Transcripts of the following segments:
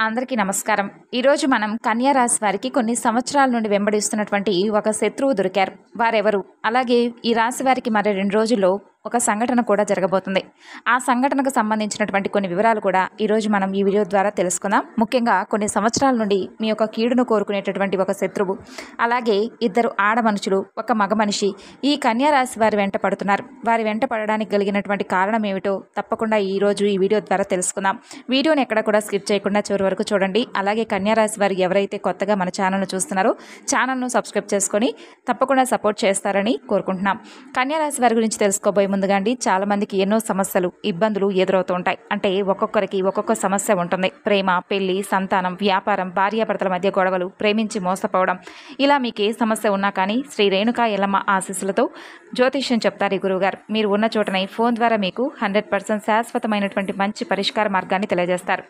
అందరికీ నమస్కారం. ఈరోజు మనం కన్యా రాశి వారికి కొన్ని సంవత్సరాల నుండి వెంబడిస్తున్నటువంటి ఒక శత్రువు దొరికారు. వారెవరు? అలాగే ఈ రాశి వారికి మరి 2 రోజుల్లో ఒక సంఘటన కూడా జరగబోతుంది. ఆ సంఘటనకు సంబంధించినటువంటి కొన్ని వివరాలు కూడా ఈరోజు మనం ఈ వీడియో ద్వారా తెలుసుకుందాం. ముఖ్యంగా కొన్ని సంవత్సరాల నుండి మీ యొక్క కీడును కోరుకునేటటువంటి ఒక శత్రువు, అలాగే ఇద్దరు ఆడ మనుషులు, ఒక మగ మనిషి ఈ కన్యా రాశి వారి వెంట పడుతున్నారు. వారి వెంట పడడానికి కలిగినటువంటి కారణం ఏమిటో తప్పకుండా ఈరోజు ఈ వీడియో ద్వారా తెలుసుకుందాం. వీడియోని ఎక్కడ కూడా స్కిప్ చేయకుండా చివరి వరకు చూడండి. అలాగే కన్యా రాశి వారు ఎవరైతే కొత్తగా మన ఛానల్ను చూస్తున్నారో ఛానల్ను సబ్స్క్రైబ్ చేసుకొని తప్పకుండా సపోర్ట్ చేస్తారని కోరుకుంటున్నాం. కన్యా రాశి వారి గురించి తెలుసుకోబోయే ముందుగా అండి, చాలా మందికి ఎన్నో సమస్యలు, ఇబ్బందులు ఎదురవుతూ ఉంటాయి. అంటే ఒక్కొక్కరికి ఒక్కొక్క సమస్య ఉంటుంది. ప్రేమ, పెళ్లి, సంతానం, వ్యాపారం, భార్యాభర్తల మధ్య గొడవలు, ప్రేమించి మోసపోవడం, ఇలా మీకు ఏ సమస్య ఉన్నా కానీ శ్రీ రేణుకా ఎల్లమ్మ ఆశీస్సులతో జ్యోతిష్యం చెప్తారు ఈ గురువుగారు. మీరు ఉన్న చోటనే ఫోన్ ద్వారా మీకు 100% శాశ్వతమైనటువంటి మంచి పరిష్కార మార్గాన్ని తెలియజేస్తారు.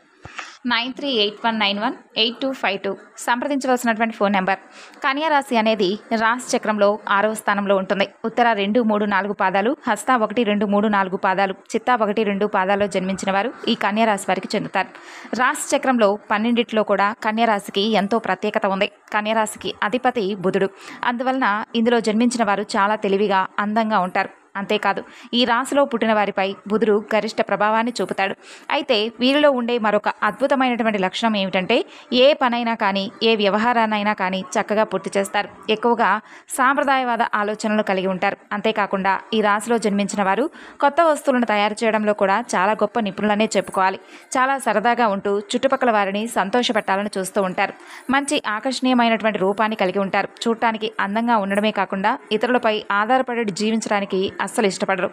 9381918252 సంప్రదించవలసినటువంటి ఫోన్ నెంబర్. కన్యా రాశి అనేది రాశి చక్రంలో 6వ స్థానంలో ఉంటుంది. ఉత్తర 2, 3, 4 పాదాలు, హస్త 1, 2, 3, 4 పాదాలు, చిత్త 1, 2 పాదాల్లో జన్మించిన వారు ఈ కన్యా రాశి వారికి చెందుతారు. రాశి చక్రంలో 12 కూడా కన్యా రాశికి ఎంతో ప్రత్యేకత ఉంది. కన్యా రాశికి అధిపతి బుధుడు. అందువలన ఇందులో జన్మించిన వారు చాలా తెలివిగా, అందంగా ఉంటారు. అంతేకాదు, ఈ రాశిలో పుట్టిన వారిపై బుధుడు గరిష్ట ప్రభావాన్ని చూపుతాడు. అయితే వీరిలో ఉండే మరొక అద్భుతమైనటువంటి లక్షణం ఏమిటంటే, ఏ పనైనా కానీ, ఏ వ్యవహారాన్నైనా కానీ చక్కగా పూర్తి చేస్తారు. ఎక్కువగా సాంప్రదాయవాద ఆలోచనలు కలిగి ఉంటారు. అంతేకాకుండా ఈ రాశిలో జన్మించిన వారు కొత్త వస్తువులను తయారు చేయడంలో కూడా చాలా గొప్ప నిపుణులనే చెప్పుకోవాలి. చాలా సరదాగా ఉంటూ చుట్టుపక్కల వారిని సంతోషపెట్టాలని చూస్తూ ఉంటారు. మంచి ఆకర్షణీయమైనటువంటి రూపాన్ని కలిగి ఉంటారు. చూడటానికి అందంగా ఉండడమే కాకుండా ఇతరులపై ఆధారపడి జీవించడానికి అస్సలు ఇష్టపడరు.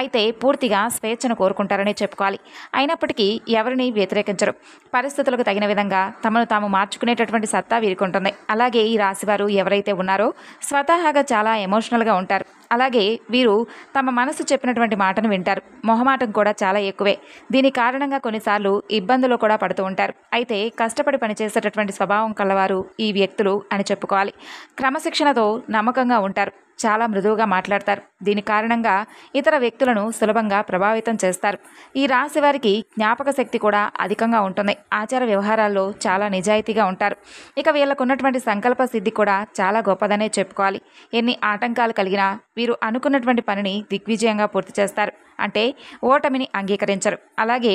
అయితే పూర్తిగా స్వేచ్ఛను కోరుకుంటారనే చెప్పుకోవాలి. అయినప్పటికీ ఎవరిని వ్యతిరేకించరు. పరిస్థితులకు తగిన విధంగా తమను తాము మార్చుకునేటటువంటి సత్తా వీరికి ఉంటుంది. అలాగే ఈ రాశివారు ఎవరైతే ఉన్నారో స్వతహాగా చాలా ఎమోషనల్గా ఉంటారు. అలాగే వీరు తమ మనసు చెప్పినటువంటి మాటను వింటారు. మొహమాటం కూడా చాలా ఎక్కువే. దీని కారణంగా కొన్నిసార్లు ఇబ్బందులు కూడా పడుతూ ఉంటారు. అయితే కష్టపడి పనిచేసేటటువంటి స్వభావం కలవారు ఈ వ్యక్తులు అని చెప్పుకోవాలి. క్రమశిక్షణతో నమ్మకంగా ఉంటారు. చాలా మృదువుగా మాట్లాడతారు. దీని కారణంగా ఇతర వ్యక్తులను సులభంగా ప్రభావితం చేస్తారు. ఈ రాశి వారికి జ్ఞాపక శక్తి కూడా అధికంగా ఉంటుంది. ఆచార వ్యవహారాల్లో చాలా నిజాయితీగా ఉంటారు. ఇక వీళ్ళకు ఉన్నటువంటి సంకల్ప సిద్ధి కూడా చాలా గొప్పదనే చెప్పుకోవాలి. ఎన్ని ఆటంకాలు కలిగినా వీరు అనుకున్నటువంటి పనిని దిగ్విజయంగా పూర్తి చేస్తారు. అంటే ఓటమిని అంగీకరించరు. అలాగే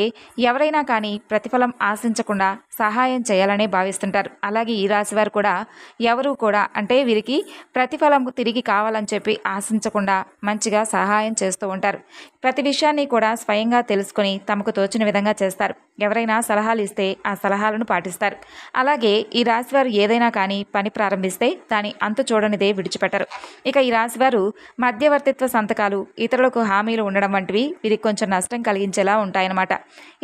ఎవరైనా కానీ ప్రతిఫలం ఆశించకుండా సహాయం చేయాలనే భావిస్తుంటారు. అలాగే ఈ రాశి వారు కూడా ఎవరు కూడా అంటే వీరికి ప్రతిఫలం తిరిగి కావాలని చెప్పి ఆశించకుండా మంచిగా సహాయం చేస్తూ ఉంటారు. ప్రతి విషయాన్ని కూడా స్వయంగా తెలుసుకొని తమకు తోచిన విధంగా చేస్తారు. ఎవరైనా సలహాలు ఇస్తే ఆ సలహాలను పాటిస్తారు. అలాగే ఈ రాశివారు ఏదైనా కానీ పని ప్రారంభిస్తే దాని అంతు చూడనిదే విడిచిపెట్టరు. ఇక ఈ రాశివారు మధ్యవర్తిత్వ సంతకాలు, ఇతరులకు హామీలు ఉండడం వంటివి వీరికి కొంచెం నష్టం కలిగించేలా ఉంటాయన్నమాట.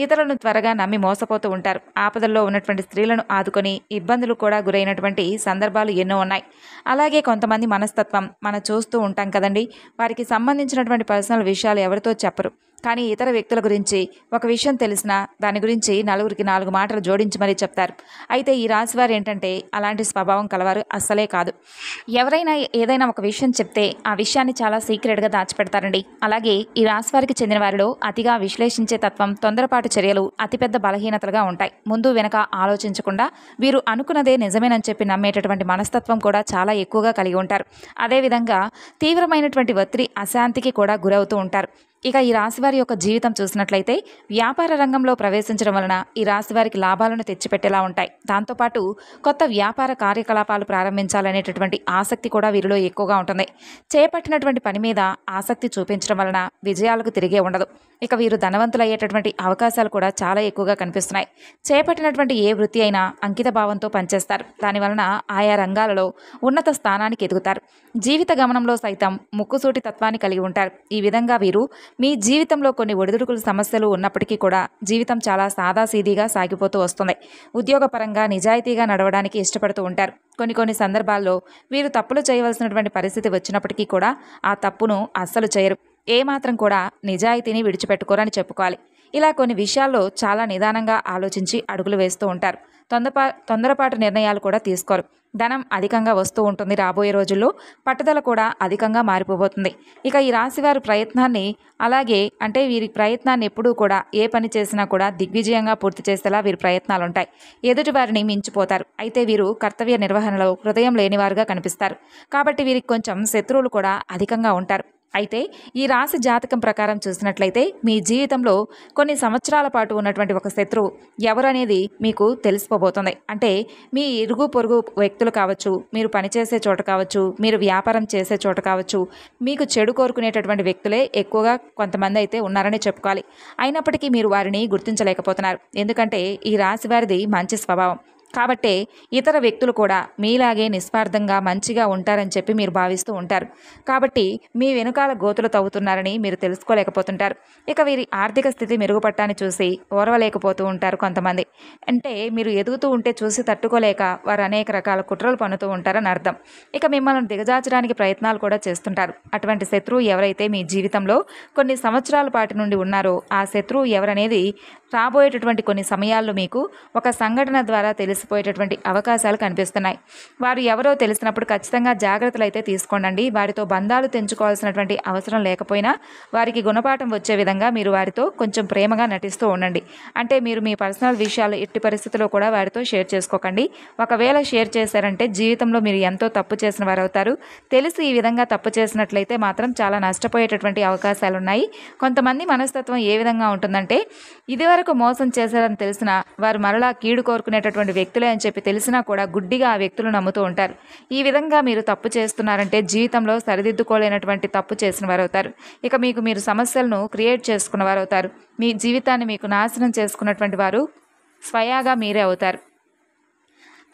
ఇతరులను త్వరగా నమ్మి మోసపోతూ ఉంటారు. ఆపదల్లో ఉన్నటువంటి స్త్రీలను ఆదుకొని ఇబ్బందులు కూడా గురైనటువంటి సందర్భాలు ఎన్నో ఉన్నాయి. అలాగే కొంతమంది మనస్తత్వం మనం చూస్తూ ఉంటాం కదండి. వారికి సంబంధించినటువంటి పర్సనల్ విషయాలు ఎవరితో చెప్పరు. కానీ ఇతర వ్యక్తుల గురించి ఒక విషయం తెలిసినా దాని గురించి నలుగురికి 4 మాటలు జోడించి మరీ చెప్తారు. అయితే ఈ రాశివారు ఏంటంటే అలాంటి స్వభావం కలవారు అస్సలే కాదు. ఎవరైనా ఏదైనా ఒక విషయం చెప్తే ఆ విషయాన్ని చాలా సీక్రెట్గా దాచిపెడతారండి. అలాగే ఈ రాశివారికి చెందిన వారిలో అతిగా విశ్లేషించే తత్వం, తొందరపాటు చర్యలు అతిపెద్ద బలహీనతలుగా ఉంటాయి. ముందు వెనక ఆలోచించకుండా వీరు అనుకున్నదే నిజమేనని చెప్పి నమ్మేటటువంటి మనస్తత్వం కూడా చాలా ఎక్కువగా కలిగి ఉంటారు. అదేవిధంగా తీవ్రమైనటువంటి ఒత్తిడి, అశాంతికి కూడా గురవుతూ ఉంటారు. ఇక ఈ రాశివారి యొక్క జీవితం చూసినట్లయితే వ్యాపార రంగంలో ప్రవేశించడం వలన ఈ రాశివారికి లాభాలను తెచ్చిపెట్టేలా ఉంటాయి. దాంతోపాటు కొత్త వ్యాపార కార్యకలాపాలు ప్రారంభించాలనేటటువంటి ఆసక్తి కూడా వీరిలో ఎక్కువగా ఉంటుంది. చేపట్టినటువంటి పని మీద ఆసక్తి చూపించడం వలన విజయాలకు తిరిగే ఉండదు. ఇక వీరు ధనవంతులయ్యేటటువంటి అవకాశాలు కూడా చాలా ఎక్కువగా కనిపిస్తున్నాయి. చేపట్టినటువంటి ఏ వృత్తి అయినా అంకిత భావంతో పనిచేస్తారు. దానివలన ఆయా రంగాలలో ఉన్నత స్థానానికి ఎదుగుతారు. జీవిత గమనంలో సైతం ముక్కుసూటి తత్వాన్ని కలిగి ఉంటారు. ఈ విధంగా వీరు మీ జీవితంలో కొన్ని ఒడిదుడుకుల సమస్యలు ఉన్నప్పటికీ కూడా జీవితం చాలా సాదాసీదీగా సాగిపోతూ వస్తుంది. ఉద్యోగపరంగా నిజాయితీగా నడవడానికి ఇష్టపడుతూ ఉంటారు. కొన్ని సందర్భాల్లో వీరు తప్పులు చేయవలసినటువంటి పరిస్థితి వచ్చినప్పటికీ కూడా ఆ తప్పును అస్సలు చేయరు. ఏమాత్రం కూడా నిజాయితీని విడిచిపెట్టుకోరని చెప్పుకోవాలి. ఇలా కొన్ని విషయాల్లో చాలా నిదానంగా ఆలోచించి అడుగులు వేస్తూ ఉంటారు. తొందరపాటు నిర్ణయాలు కూడా తీసుకోరు. ధనం అధికంగా వస్తూ ఉంటుంది. రాబోయే రోజుల్లో పట్టుదల కూడా అధికంగా మారిపోబోతుంది. ఇక ఈ రాశివారి ప్రయత్నాన్ని అలాగే అంటే వీరి ప్రయత్నాన్ని ఎప్పుడూ కూడా ఏ పని చేసినా కూడా దిగ్విజయంగా పూర్తి చేసేలా వీరి ప్రయత్నాలు ఉంటాయి. ఎదుటి వారిని మించిపోతారు. అయితే వీరు కర్తవ్య నిర్వహణలో హృదయం లేనివారుగా కనిపిస్తారు. కాబట్టి వీరికి కొంచెం శత్రువులు కూడా అధికంగా ఉంటారు. అయితే ఈ రాశి జాతకం ప్రకారం చూసినట్లయితే మీ జీవితంలో కొన్ని సంవత్సరాల పాటు ఉన్నటువంటి ఒక శత్రువు ఎవరనేది మీకు తెలిసిపోబోతుంది. అంటే మీ ఇరుగు పొరుగు వ్యక్తులు కావచ్చు, మీరు పనిచేసే చోట కావచ్చు, మీరు వ్యాపారం చేసే చోట కావచ్చు, మీకు చెడు కోరుకునేటటువంటి వ్యక్తులే ఎక్కువగా కొంతమంది అయితే ఉన్నారని చెప్పుకోవాలి. అయినప్పటికీ మీరు వారిని గుర్తించలేకపోతున్నారు. ఎందుకంటే ఈ రాశి వారిది మంచి స్వభావం. కాబట్టే ఇతర వ్యక్తులు కూడా మీలాగే నిస్వార్థంగా మంచిగా ఉంటారని చెప్పి మీరు భావిస్తూ ఉంటారు. కాబట్టి మీ వెనుకాల గోతులు తవ్వుతున్నారని మీరు తెలుసుకోలేకపోతుంటారు. ఇక వీరి ఆర్థిక స్థితి మెరుగుపడటాన్ని చూసి ఓర్వలేకపోతూ ఉంటారు కొంతమంది. అంటే మీరు ఎదుగుతూ ఉంటే చూసి తట్టుకోలేక వారు అనేక రకాల కుట్రలు పన్నుతూ ఉంటారని అర్థం. ఇక మిమ్మల్ని దిగజార్చడానికి ప్రయత్నాలు కూడా చేస్తుంటారు. అటువంటి శత్రువు ఎవరైతే మీ జీవితంలో కొన్ని సంవత్సరాల పాటు నుండి ఉన్నారో ఆ శత్రువు ఎవరనేది రాబోయేటటువంటి కొన్ని సమయాల్లో మీకు ఒక సంఘటన ద్వారా తెలిసిపోయేటటువంటి అవకాశాలు కనిపిస్తున్నాయి. వారు ఎవరో తెలిసినప్పుడు ఖచ్చితంగా జాగ్రత్తలు అయితే తీసుకోండి. వారితో బంధాలు తెంచుకోవాల్సినటువంటి అవసరం లేకపోయినా వారికి గుణపాఠం వచ్చే విధంగా మీరు వారితో కొంచెం ప్రేమగా నటిస్తూ ఉండండి. అంటే మీరు మీ పర్సనల్ విషయాలు ఎట్టి పరిస్థితుల్లో కూడా వారితో షేర్ చేసుకోకండి. ఒకవేళ షేర్ చేశారంటే జీవితంలో మీరు ఎంతో తప్పు చేసిన వారు అవుతారు. తెలిసి ఈ విధంగా తప్పు చేసినట్లయితే మాత్రం చాలా నష్టపోయేటటువంటి అవకాశాలు ఉన్నాయి. కొంతమంది మనస్తత్వం ఏ విధంగా ఉంటుందంటే ఇదివరకు మోసం చేశారని తెలిసినా వారు మరలా కీడు కోరుకునేటటువంటి వ్యక్తులే అని చెప్పి తెలిసినా కూడా గుడ్డిగా ఆ వ్యక్తులు నమ్ముతూ ఉంటారు. ఈ విధంగా మీరు తప్పు చేస్తున్నారంటే జీవితంలో సరిదిద్దుకోలేనటువంటి తప్పు చేసిన వారు అవుతారు. ఇక మీరు సమస్యలను క్రియేట్ చేసుకున్న వారు అవుతారు. మీ జీవితాన్ని మీకు నాశనం చేసుకున్నటువంటి వారు స్వయాగా మీరే అవుతారు.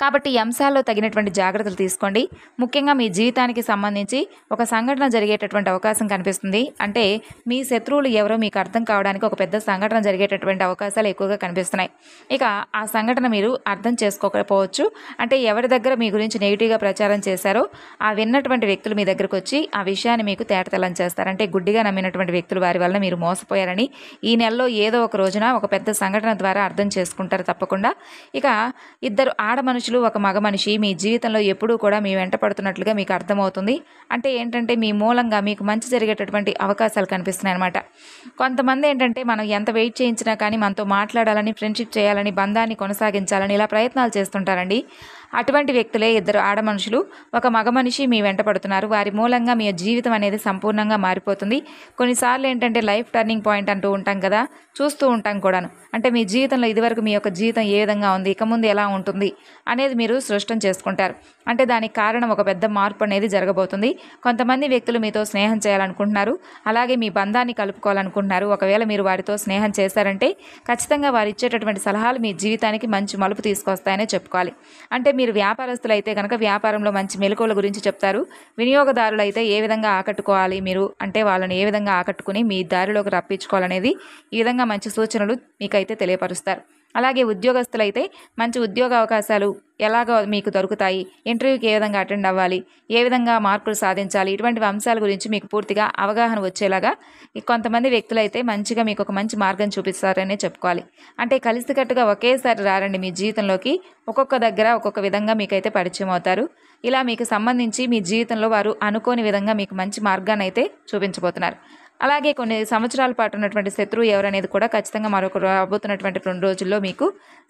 కాబట్టి ఈ అంశాల్లో తగినటువంటి జాగ్రత్తలు తీసుకోండి. ముఖ్యంగా మీ జీవితానికి సంబంధించి ఒక సంఘటన జరిగేటటువంటి అవకాశం కనిపిస్తుంది. అంటే మీ శత్రువులు ఎవరో మీకు అర్థం కావడానికి ఒక పెద్ద సంఘటన జరిగేటటువంటి అవకాశాలు ఎక్కువగా కనిపిస్తున్నాయి. ఇక ఆ సంఘటన మీరు అర్థం చేసుకోకపోవచ్చు. అంటే ఎవరి దగ్గర మీ గురించి నెగిటివ్గా ప్రచారం చేశారో ఆ విన్నటువంటి వ్యక్తులు మీ దగ్గరకు వచ్చి ఆ విషయాన్ని మీకు తేటతెల్లం చేస్తారు. అంటే గుడ్డిగా నమ్మినటువంటి వ్యక్తులు వారి వల్ల మీరు మోసపోయారని ఈ నెలలో ఏదో ఒక రోజున ఒక పెద్ద సంఘటన ద్వారా అర్థం చేసుకుంటారు తప్పకుండా. ఇక ఇద్దరు ఆడ మనుషులు ఒక మగ మనిషి మీ జీవితంలో ఎప్పుడూ కూడా మీ వెంట పడుతున్నట్లుగా మీకు అర్థమవుతుంది. అంటే ఏంటంటే మీ మూలంగా మీకు మంచి జరిగేటటువంటి అవకాశాలు కనిపిస్తున్నాయి అన్నమాట. కొంతమంది ఏంటంటే మనం ఎంత వెయిట్ చేయించినా కానీ మనతో మాట్లాడాలని, ఫ్రెండ్షిప్ చేయాలని, బంధాన్ని కొనసాగించాలని ఇలా ప్రయత్నాలు చేస్తుంటారండి. అటువంటి వ్యక్తులే ఇద్దరు ఆడ మనుషులు ఒక మగ మనిషి మీ వెంట పడుతున్నారు. వారి మూలంగా మీ జీవితం అనేది సంపూర్ణంగా మారిపోతుంది. కొన్నిసార్లు ఏంటంటే లైఫ్ టర్నింగ్ పాయింట్ అంటూ ఉంటాం కదా, చూస్తూ ఉంటాం కూడాను. అంటే మీ జీవితంలో ఇదివరకు మీ యొక్క జీవితం ఏ విధంగా ఉంది, ఇక ముందు ఎలా ఉంటుంది అనేది మీరు స్పష్టం చేసుకుంటారు. అంటే దానికి కారణం ఒక పెద్ద మార్పు అనేది జరగబోతుంది. కొంతమంది వ్యక్తులు మీతో స్నేహం చేయాలనుకుంటున్నారు. అలాగే మీ బంధాన్ని కలుపుకోవాలనుకుంటున్నారు. ఒకవేళ మీరు వారితో స్నేహం చేశారంటే ఖచ్చితంగా వారు ఇచ్చేటటువంటి సలహాలు మీ జీవితానికి మంచి మలుపు తీసుకొస్తాయనే చెప్పుకోవాలి. అంటే మీరు వ్యాపారస్తులు అయితే కనుక వ్యాపారంలో మంచి మెలకువల గురించి చెప్తారు. వినియోగదారులు అయితే ఏ విధంగా ఆకట్టుకోవాలి మీరు, అంటే వాళ్ళని ఏ విధంగా ఆకట్టుకుని మీ దారిలోకి రప్పించుకోవాలనేది ఈ విధంగా మంచి సూచనలు మీకైతే తెలియపరుస్తారు. అలాగే ఉద్యోగస్తులైతే మంచి ఉద్యోగ అవకాశాలు ఎలాగో మీకు దొరుకుతాయి. ఇంటర్వ్యూకి ఏ విధంగా అటెండ్ అవ్వాలి, ఏ విధంగా మార్కులు సాధించాలి, ఇటువంటి అంశాల గురించి మీకు పూర్తిగా అవగాహన వచ్చేలాగా కొంతమంది వ్యక్తులైతే మంచిగా మీకు ఒక మంచి మార్గం చూపిస్తారనే చెప్పుకోవాలి. అంటే కలిసికట్టుగా ఒకేసారి రారండి మీ జీవితంలోకి. ఒక్కొక్క దగ్గర ఒక్కొక్క విధంగా మీకైతే పరిచయం అవుతారు. ఇలా మీకు సంబంధించి మీ జీవితంలో వారు అనుకోని విధంగా మీకు మంచి మార్గాన్ని అయితే చూపించబోతున్నారు. అలాగే కొన్ని సంవత్సరాల పాటు ఉన్నటువంటి శత్రువు ఎవరనేది కూడా ఖచ్చితంగా మరొక రాబోతున్నటువంటి 2 రోజుల్లో మీకు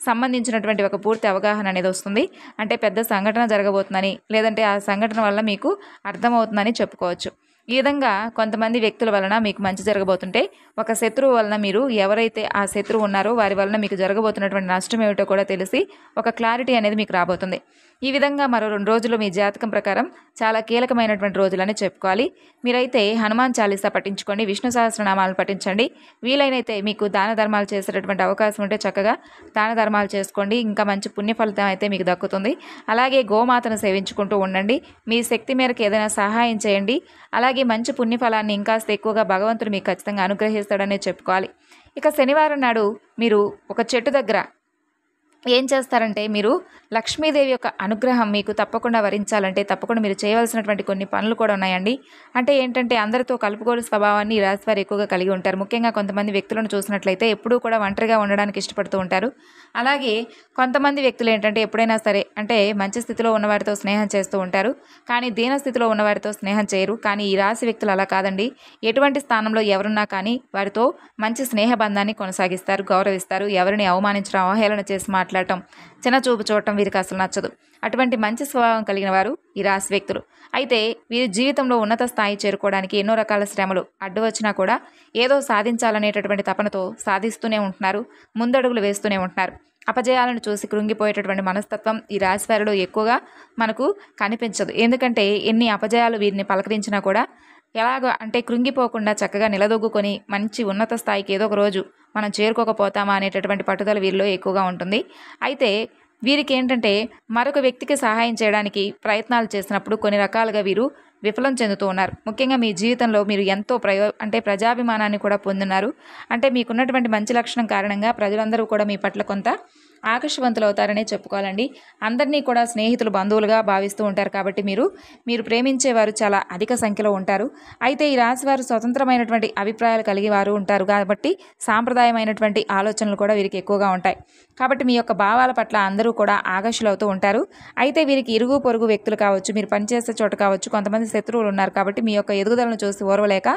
సంబంధించినటువంటి ఒక పూర్తి అవగాహన అనేది వస్తుంది. అంటే పెద్ద సంఘటన జరగబోతుందని, లేదంటే ఆ సంఘటన వల్ల మీకు అర్థమవుతుందని చెప్పుకోవచ్చు. ఈ విధంగా కొంతమంది వ్యక్తుల వలన మీకు మంచి జరగబోతుంటే ఒక శత్రువు వలన మీరు ఎవరైతే ఆ శత్రువు ఉన్నారో వారి వలన మీకు జరగబోతున్నటువంటి నష్టం ఏమిటో కూడా తెలిసి ఒక క్లారిటీ అనేది మీకు రాబోతుంది. ఈ విధంగా మరో 2 రోజులు మీ జాతకం ప్రకారం చాలా కీలకమైనటువంటి రోజులని చెప్పుకోవాలి. మీరైతే హనుమాన్ చాలీసా పఠించుకోండి, విష్ణు సహస్రనామాలను పఠించండి. వీలైనైతే మీకు దాన ధర్మాలు చేసేటటువంటి అవకాశం ఉంటే చక్కగా దాన ధర్మాలు చేసుకోండి. ఇంకా మంచి పుణ్య ఫలితం అయితే మీకు దక్కుతుంది. అలాగే గోమాతను సేవించుకుంటూ ఉండండి. మీ శక్తి మేరకు ఏదైనా సహాయం చేయండి. అలాగే మంచి పుణ్యఫలాన్ని ఇంకాస్త ఎక్కువగా భగవంతుడు మీకు ఖచ్చితంగా అనుగ్రహిస్తాడనే చెప్పుకోవాలి. ఇక శనివారం నాడు మీరు ఒక చెట్టు దగ్గర ఏం చేస్తారంటే మీరు లక్ష్మీదేవి యొక్క అనుగ్రహం మీకు తప్పకుండా వరించాలంటే తప్పకుండా మీరు చేయవలసినటువంటి కొన్ని పనులు కూడా ఉన్నాయండి. అంటే ఏంటంటే అందరితో కలుపుకోలు స్వభావాన్ని ఈ రాశి వారు ఎక్కువగా కలిగి ఉంటారు. ముఖ్యంగా కొంతమంది వ్యక్తులను చూసినట్లయితే ఎప్పుడూ కూడా ఒంటరిగా ఉండడానికి ఇష్టపడుతూ ఉంటారు. అలాగే కొంతమంది వ్యక్తులు ఏంటంటే ఎప్పుడైనా సరే అంటే మంచి స్థితిలో ఉన్నవారితో స్నేహం చేస్తూ ఉంటారు, కానీ దీన స్థితిలో ఉన్నవారితో స్నేహం చేయరు. కానీ ఈ రాశి వ్యక్తులు అలా కాదండి. ఎటువంటి స్థానంలో ఎవరున్నా కానీ వారితో మంచి స్నేహ బంధాన్ని కొనసాగిస్తారు, గౌరవిస్తారు. ఎవరిని అవమానించడం, అవహేళన చేసి మాట్లాడటం, చిన్న చూపు చూడటం వీరికి అసలు నచ్చదు. అటువంటి మంచి స్వభావం కలిగిన వారు ఈ రాశి వ్యక్తులు. అయితే వీరి జీవితంలో ఉన్నత స్థాయి చేరుకోవడానికి ఎన్నో రకాల శ్రమలు అడ్డు వచ్చినా కూడా ఏదో సాధించాలనేటటువంటి తపనతో సాధిస్తూనే ఉంటున్నారు, ముందడుగులు వేస్తూనే ఉంటున్నారు. అపజయాలను చూసి కృంగిపోయేటటువంటి మనస్తత్వం ఈ రాశి వారిలో ఎక్కువగా మనకు కనిపించదు. ఎందుకంటే ఎన్ని అపజయాలు వీరిని పలకరించినా కూడా ఎలాగ అంటే కృంగిపోకుండా చక్కగా నిలదొగ్గుకొని మంచి ఉన్నత స్థాయికి ఏదో ఒక రోజు మనం చేరుకోకపోతామా అనేటటువంటి పట్టుదల వీరిలో ఎక్కువగా ఉంటుంది. అయితే వీరికి ఏంటంటే మరొక వ్యక్తికి సహాయం చేయడానికి ప్రయత్నాలు చేసినప్పుడు కొన్ని రకాలుగా వీరు విఫలం చెందుతూ ఉన్నారు. ముఖ్యంగా మీ జీవితంలో మీరు ఎంతో ప్రజాభిమానాన్ని కూడా పొందున్నారు. అంటే మీకున్నటువంటి మంచి లక్షణం కారణంగా ప్రజలందరూ కూడా మీ పట్ల కొంత ఆకర్షవంతులు అవుతారనే చెప్పుకోవాలండి. అందరినీ కూడా స్నేహితులు, బంధువులుగా భావిస్తూ ఉంటారు. కాబట్టి మీరు ప్రేమించేవారు చాలా అధిక సంఖ్యలో ఉంటారు. అయితే ఈ రాశి వారు స్వతంత్రమైనటువంటి అభిప్రాయాలు కలిగి వారు ఉంటారు కాబట్టి సాంప్రదాయమైనటువంటి ఆలోచనలు కూడా వీరికి ఎక్కువగా ఉంటాయి. కాబట్టి మీ యొక్క భావాల పట్ల అందరూ కూడా ఆకర్షులవుతూ ఉంటారు. అయితే వీరికి ఇరుగు పొరుగు వ్యక్తులు కావచ్చు, మీరు పనిచేసే చోట కావచ్చు, కొంతమంది శత్రువులు ఉన్నారు. కాబట్టి మీ యొక్క ఎదుగుదలను చూసి ఓర్వలేక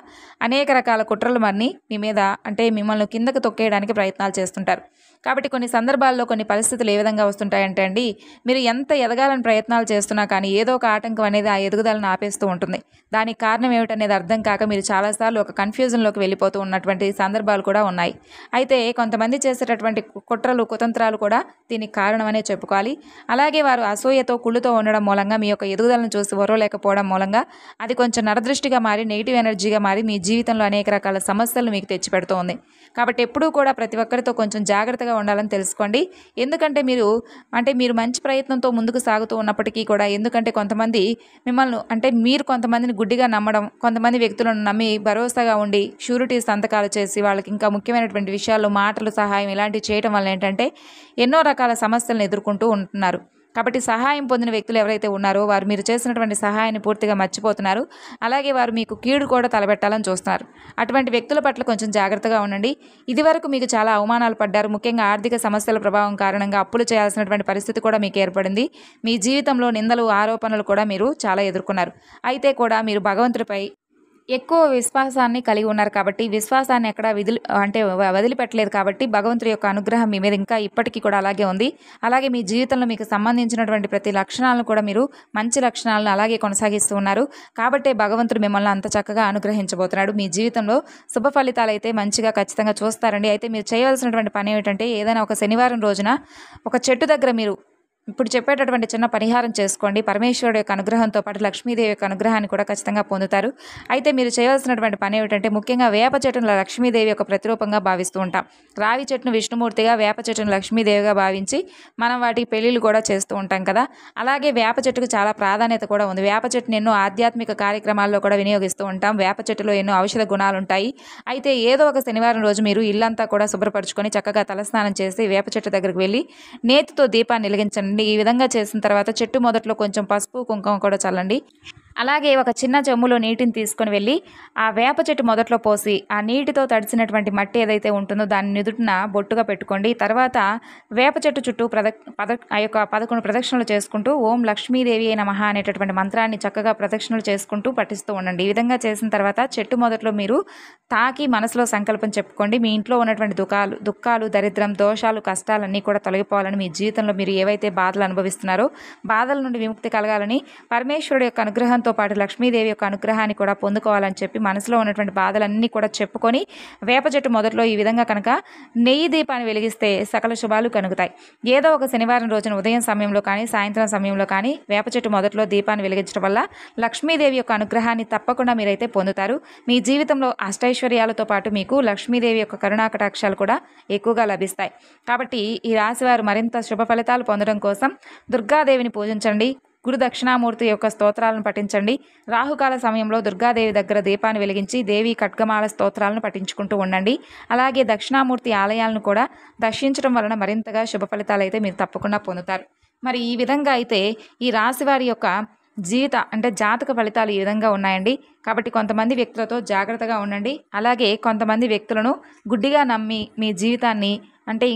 అనేక రకాల కుట్రలు మన్ని మీ మీద అంటే మిమ్మల్ని కిందకు తొక్కేయడానికి ప్రయత్నాలు చేస్తుంటారు. కాబట్టి కొన్ని సందర్భాల్లో కొన్ని పరిస్థితులు ఏ విధంగా వస్తుంటాయంటే అండి, మీరు ఎంత ఎదగాలని ప్రయత్నాలు చేస్తున్నా కానీ ఏదో ఒక ఆటంకం అనేది ఆ ఎదుగుదలను ఆపేస్తూ ఉంటుంది. దానికి కారణం ఏమిటనేది అర్థం కాక మీరు చాలాసార్లు ఒక కన్ఫ్యూజన్లోకి వెళ్ళిపోతూ ఉన్నటువంటి సందర్భాలు కూడా ఉన్నాయి. అయితే కొంతమంది చేసేటటువంటి కుట్రలు, కుతంత్రాలు కూడా దీనికి కారణమనే చెప్పుకోవాలి. అలాగే వారు అసూయతో, కుళ్ళుతో ఉండడం మూలంగా మీ యొక్క ఎదుగుదలను చూసి ఓర్వలేకపోవడం మూలంగా అది కొంచెం నరదృష్టిగా మారి నెగిటివ్ ఎనర్జీగా మారి మీ జీవితంలో అనేక రకాల సమస్యలు మీకు తెచ్చిపెడుతూ ఉంది. కాబట్టి ఎప్పుడూ కూడా ప్రతి ఒక్కరితో కొంచెం జాగ్రత్తగా ఉండాలని తెలుసుకోండి. ఎందుకంటే మీరు మంచి ప్రయత్నంతో ముందుకు సాగుతూ ఉన్నప్పటికీ కూడా ఎందుకంటే కొంతమంది మిమ్మల్ని అంటే మీరు కొంతమందిని గుడ్డిగా నమ్మడం, కొంతమంది వ్యక్తులను నమ్మి భరోసాగా ఉండి షూరిటీ సంతకాలు చేసి వాళ్ళకి ఇంకా ముఖ్యమైనటువంటి విషయాల్లో మాటలు సహాయం ఇలాంటివి చేయడం వల్ల ఏంటంటే ఎన్నో రకాల సమస్యలను ఎదుర్కొంటూ ఉంటున్నారు. కాబట్టి సహాయం పొందిన వ్యక్తులు ఎవరైతే ఉన్నారో వారు మీరు చేసినటువంటి సహాయాన్ని పూర్తిగా మర్చిపోతున్నారు. అలాగే వారు మీకు కీడు కూడా తలబెట్టాలని చూస్తున్నారు. అటువంటి వ్యక్తుల పట్ల కొంచెం జాగ్రత్తగా ఉండండి. ఇదివరకు మీకు చాలా అవమానాలు పడ్డారు. ముఖ్యంగా ఆర్థిక సమస్యల ప్రభావం కారణంగా అప్పులు చేయాల్సినటువంటి పరిస్థితి కూడా మీకు ఏర్పడింది. మీ జీవితంలో నిందలు, ఆరోపణలు కూడా మీరు చాలా ఎదుర్కొన్నారు. అయితే కూడా మీరు భగవంతుడిపై ఎక్కువ విశ్వాసాన్ని కలిగి ఉన్నారు. కాబట్టి విశ్వాసాన్ని ఎక్కడ వదిలిపెట్టలేదు. కాబట్టి భగవంతుడి యొక్క అనుగ్రహం మీ మీద ఇంకా ఇప్పటికీ కూడా అలాగే ఉంది. అలాగే మీ జీవితంలో మీకు సంబంధించినటువంటి ప్రతి లక్షణాలను కూడా మీరు మంచి లక్షణాలను అలాగే కొనసాగిస్తూ ఉన్నారు. కాబట్టే భగవంతుడు మిమ్మల్ని అంత చక్కగా అనుగ్రహించబోతున్నాడు. మీ జీవితంలో శుభ ఫలితాలు అయితే మంచిగా ఖచ్చితంగా చూస్తారండి. అయితే మీరు చేయవలసినటువంటి పని ఏమిటంటే ఏదైనా ఒక శనివారం రోజున ఒక చెట్టు దగ్గర మీరు ఇప్పుడు చెప్పేటటువంటి చిన్న పరిహారం చేసుకోండి. పరమేశ్వరుడు యొక్క అనుగ్రహంతో పాటు లక్ష్మీదేవి యొక్క అనుగ్రహాన్ని కూడా ఖచ్చితంగా పొందుతారు. అయితే మీరు చేయవలసినటువంటి పని ఏమిటంటే ముఖ్యంగా వేప చెట్టును లక్ష్మీదేవి యొక్క ప్రతిరూపంగా భావిస్తూ ఉంటాం. రావి చెట్టును విష్ణుమూర్తిగా, వేప చెట్టును లక్ష్మీదేవిగా భావించి మనం వాటికి పెళ్లిళ్ళు కూడా చేస్తూ ఉంటాం కదా. అలాగే వేప చెట్టుకు చాలా ప్రాధాన్యత కూడా ఉంది. వేప చెట్టును ఎన్నో ఆధ్యాత్మిక కార్యక్రమాల్లో కూడా వినియోగిస్తూ ఉంటాం. వేప చెట్టులో ఎన్నో ఔషధ గుణాలు ఉంటాయి. అయితే ఏదో ఒక శనివారం రోజు మీరు ఇల్లంతా కూడా శుభ్రపరచుకొని చక్కగా తలస్నానం చేసి వేప చెట్టు దగ్గరికి వెళ్ళి నేతితో దీపాన్ని వెలిగించండి. ఈ విధంగా చేసిన తర్వాత చెట్టు మొదట్లో కొంచెం పసుపు, కుంకుమ కూడా చల్లండి. అలాగే ఒక చిన్న చెమ్ములో నీటిని తీసుకొని వెళ్ళి ఆ వేప చెట్టు మొదట్లో పోసి ఆ నీటితో తడిసినటువంటి మట్టి ఏదైతే ఉంటుందో దాన్ని నుదుటిన బొట్టుగా పెట్టుకోండి. తర్వాత వేప చెట్టు చుట్టూ 11 ప్రదక్షిణలు చేసుకుంటూ ఓం లక్ష్మీదేవి నమః అనేటటువంటి మంత్రాన్ని చక్కగా ప్రదక్షిణలు చేసుకుంటూ పఠిస్తూ ఉండండి. ఈ విధంగా చేసిన తర్వాత చెట్టు మొదట్లో మీరు తాకి మనసులో సంకల్పం చెప్పుకోండి. మీ ఇంట్లో ఉన్నటువంటి దుఃఖాలు, దరిద్రం, దోషాలు, కష్టాలన్నీ కూడా తొలగిపోవాలని, మీ జీవితంలో మీరు ఏవైతే బాధలు అనుభవిస్తున్నారో బాధల నుండి విముక్తి కలగాలని, పరమేశ్వరుడు యొక్క అనుగ్రహంతో పాటు లక్ష్మీదేవి యొక్క అనుగ్రహాన్ని కూడా పొందుకోవాలని చెప్పి మనసులో ఉన్నటువంటి బాధలన్నీ కూడా చెప్పుకొని వేప చెట్టు మొదట్లో ఈ విధంగా కనుక నెయ్యి దీపాన్ని వెలిగిస్తే సకల శుభాలు కలుగుతాయి. ఏదో ఒక శనివారం రోజున ఉదయం సమయంలో కానీ సాయంత్రం సమయంలో కానీ వేప చెట్టు మొదట్లో దీపాన్ని వెలిగించడం వల్ల లక్ష్మీదేవి యొక్క అనుగ్రహాన్ని తప్పకుండా మీరైతే పొందుతారు. మీ జీవితంలో అష్టైశ్వర్యాలతో పాటు మీకు లక్ష్మీదేవి యొక్క కరుణాకటాక్షాలు కూడా ఎక్కువగా లభిస్తాయి. కాబట్టి ఈ రాశివారు మరింత శుభ ఫలితాలు పొందడం కోసం దుర్గాదేవిని పూజించండి. గురు దక్షిణామూర్తి యొక్క స్తోత్రాలను పఠించండి. రాహుకాల సమయంలో దుర్గాదేవి దగ్గర దీపాన్ని వెలిగించి దేవి ఖడ్గమాల స్తోత్రాలను పఠించుకుంటూ ఉండండి. అలాగే దక్షిణామూర్తి ఆలయాలను కూడా దర్శించడం వలన మరింతగా శుభ ఫలితాలు అయితే మీరు తప్పకుండా పొందుతారు. మరి ఈ విధంగా అయితే ఈ రాశి వారి యొక్క జాతక ఫలితాలు ఈ విధంగా ఉన్నాయండి. కాబట్టి కొంతమంది వ్యక్తులతో జాగ్రత్తగా ఉండండి. అలాగే కొంతమంది వ్యక్తులను గుడ్డిగా నమ్మి మీ జీవితాన్ని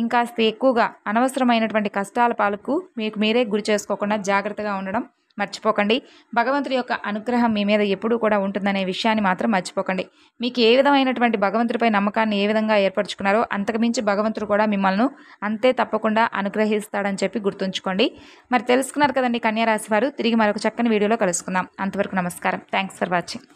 ఇంకాస్త ఎక్కువగా అనవసరమైనటువంటి కష్టాల పాలకు మీకు మీరే గురి చేసుకోకుండా జాగ్రత్తగా ఉండడం మర్చిపోకండి. భగవంతుడి యొక్క అనుగ్రహం మీ మీద ఎప్పుడూ కూడా ఉంటుందనే విషయాన్ని మాత్రం మర్చిపోకండి. మీకు ఏ విధమైనటువంటి భగవంతుడిపై నమ్మకాన్ని ఏ విధంగా ఏర్పరచుకున్నారో అంతకుమించి భగవంతుడు కూడా మిమ్మల్ని అంతే తప్పకుండా అనుగ్రహిస్తాడని చెప్పి గుర్తుంచుకోండి. మరి తెలుసుకున్నారు కదండి కన్యా రాశి వారు. తిరిగి మరొక చక్కని వీడియోలో కలుసుకుందాం. అంతవరకు నమస్కారం. Thanks for watching.